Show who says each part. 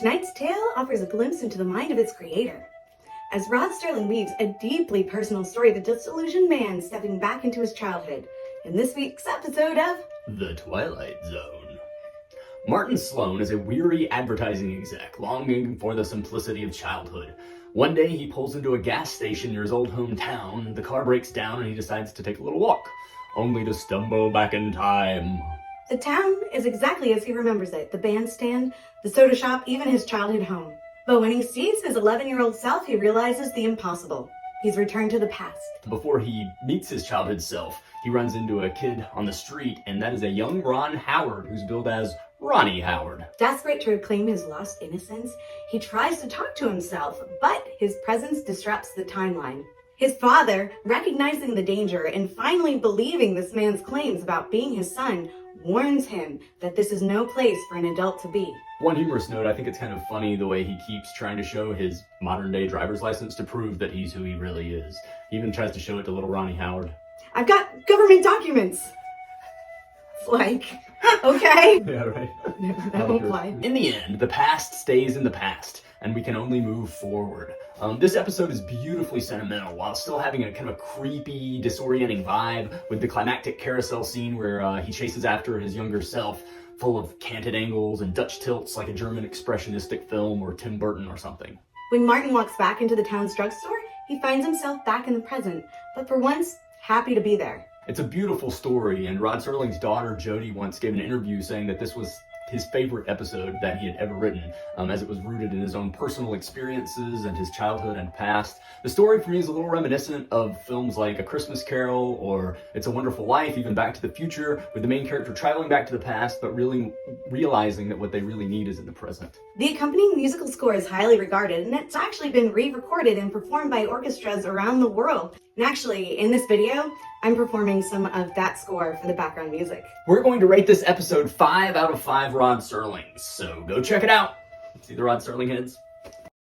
Speaker 1: Tonight's tale offers a glimpse into the mind of its creator, as Rod Serling weaves a deeply personal story of a disillusioned man stepping back into his childhood in this week's episode of
Speaker 2: The Twilight Zone. Martin Sloan is a weary advertising exec, longing for the simplicity of childhood. One day he pulls into a gas station near his old hometown, the car breaks down and he decides to take a little walk, only to stumble back in time.
Speaker 1: The town is exactly as he remembers it, the bandstand, the soda shop, even his childhood home. But when he sees his 11-year-old self, he realizes the impossible. He's returned to the past.
Speaker 2: Before he meets his childhood self, he runs into a kid on the street, and that is a young Ron Howard, who's billed as Ronnie Howard.
Speaker 1: Desperate to reclaim his lost innocence, he tries to talk to himself, but his presence disrupts the timeline. His father, recognizing the danger and finally believing this man's claims about being his son, warns him that this is no place for an adult to be.
Speaker 2: One humorous note, I think it's kind of funny the way he keeps trying to show his modern-day driver's license to prove that he's who he really is. He even tries to show it to little Ronnie Howard.
Speaker 1: I've got government documents! It's like, okay.
Speaker 2: Yeah, right.
Speaker 1: No, that won't fly.
Speaker 2: In the end, the past stays in the past, and we can only move forward. This episode is beautifully sentimental, while still having a kind of a creepy, disorienting vibe, with the climactic carousel scene where he chases after his younger self, full of canted angles and Dutch tilts like a German expressionistic film or Tim Burton or something.
Speaker 1: When Martin walks back into the town's drugstore, he finds himself back in the present, but for once, happy to be there.
Speaker 2: It's a beautiful story, and Rod Serling's daughter, Jodie, once gave an interview saying that this was his favorite episode that he had ever written, as it was rooted in his own personal experiences and his childhood and past. The story for me is a little reminiscent of films like A Christmas Carol or It's a Wonderful Life, even Back to the Future, with the main character traveling back to the past, but really realizing that what they really need is in the present.
Speaker 1: The accompanying musical score is highly regarded, and it's actually been re-recorded and performed by orchestras around the world. And actually, in this video, I'm performing some of that score for the background music.
Speaker 2: We're going to rate this episode 5 out of 5 Rod Serlings, so go check it out. See the Rod Serling heads?